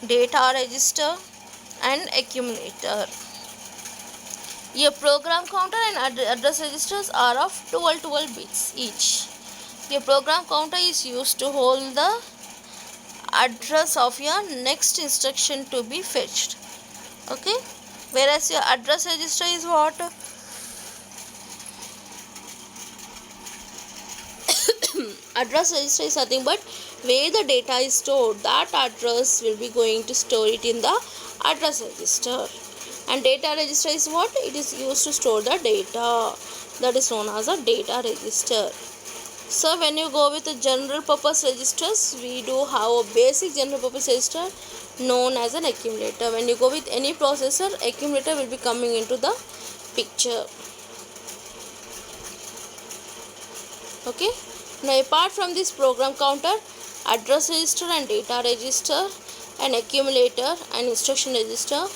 data register and accumulator. Your program counter and address registers are of 12 bits each. Your program counter is used to hold the address of your next instruction to be fetched. Okay, whereas your address register is what? Address register is nothing but where the data is stored. That address will be going to store it in the address register. And data register is what? It is used to store the data. That is known as a data register. So when you go with the general purpose registers, we do have a basic general purpose register known as an accumulator. When you go with any processor, accumulator will be coming into the picture. Okay. Now apart from this program counter, address register and data register and accumulator and instruction register,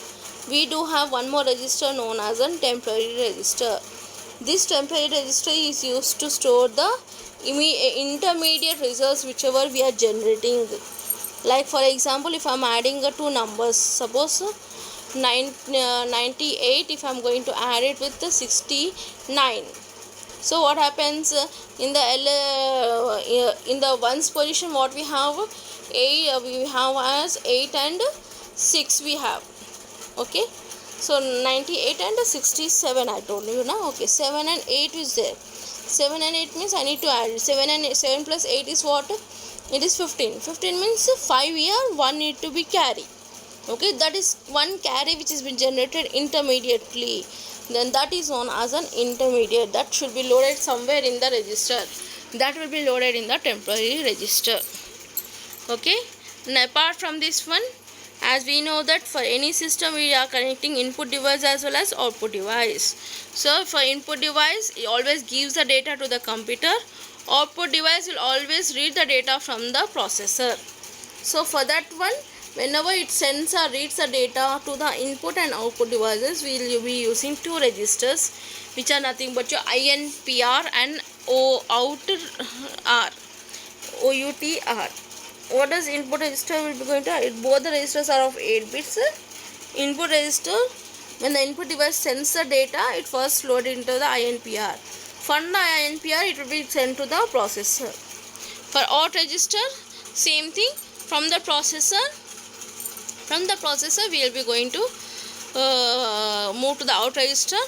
we do have one more register known as a temporary register. This temporary register is used to store the intermediate results whichever we are generating. Like for example, if I am adding two numbers, suppose 98, if I am going to add it with the 69. So what happens in the ones position? What we have? We have as 8 and 6 we have. Okay, so 98 and 67 I told you now. Okay, 7 and 8 is there. 7 and 8 means I need to add 7 plus 8 is what? It is 15. 15 means 5 here, 1 need to be carry. Okay, that is one carry which has been generated intermediately. Then that is known as an intermediate. That should be loaded somewhere in the register. That will be loaded in the temporary register. Okay, and apart from this one, as we know that for any system we are connecting input device as well as output device. So for input device, it always gives the data to the computer. Output device will always read the data from the processor. So for that one, whenever it sends or reads the data to the input and output devices, we will be using two registers which are nothing but your INPR and OUTR. What does input register will be going to? Both the registers are of 8 bits. Input register, when the input device sends the data, it first loaded into the INPR. From the INPR, it will be sent to the processor. For out register, same thing. From the processor, we will be going to move to the out register.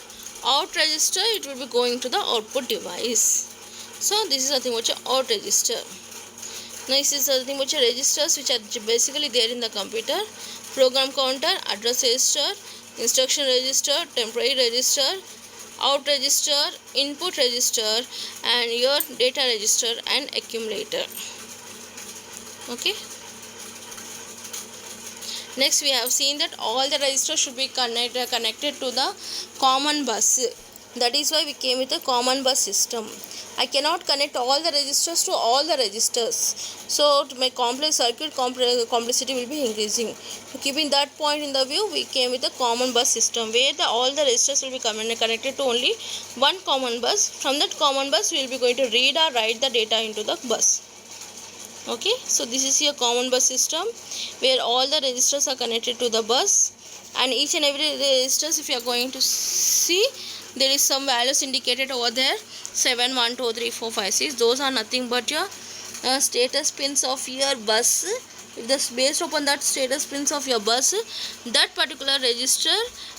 Out register, it will be going to the output device. So this is nothing but your out register. Now this is nothing but your registers which are basically there in the computer. Program counter, address register, instruction register, temporary register, out register, input register and your data register and accumulator. Okay. Next, we have seen that all the registers should be connected to the common bus. That is why we came with a common bus system. I cannot connect all the registers to all the registers. So to make complex circuit, complexity will be increasing. So keeping that point in the view, we came with a common bus system where all the registers will be connected to only one common bus. From that common bus, we will be going to read or write the data into the bus. Okay, so this is your common bus system where all the registers are connected to the bus, and each and every registers, if you are going to see, there is some values indicated over there, 7 1 2 3 4 5 6. Those are nothing but your status pins of your bus. If this based upon that status pins of your bus, that particular register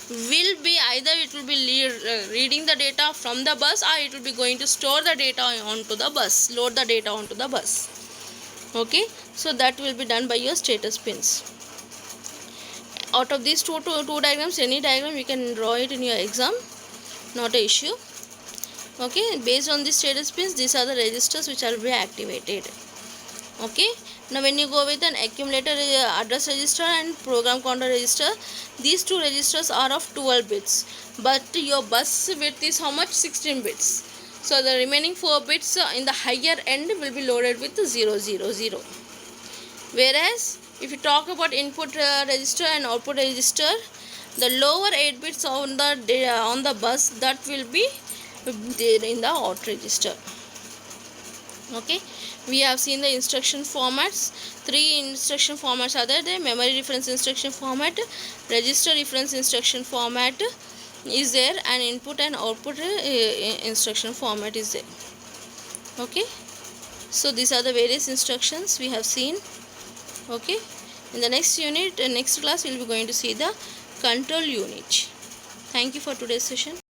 will be either it will be reading the data from the bus, or it will be going to store the data onto the bus, load the data onto the bus. Okay, so that will be done by your status pins. Out of these two diagrams, any diagram you can draw it in your exam, not an issue. Okay, based on these status pins, these are the registers which are be activated. Okay, now when you go with an accumulator address register and program counter register, these two registers are of 12 bits, but your bus width is how much? 16 bits. So the remaining 4 bits in the higher end will be loaded with 0 0 0. Whereas if you talk about input register and output register, the lower 8 bits on the bus, that will be there in the out register. Okay, we have seen the instruction formats. 3 instruction formats are there. Memory reference instruction format, register reference instruction format is there, and input and output instruction format is there. Okay, so these are the various instructions we have seen. Okay, in the next unit, next class, we will be going to see the control unit. Thank you for today's session.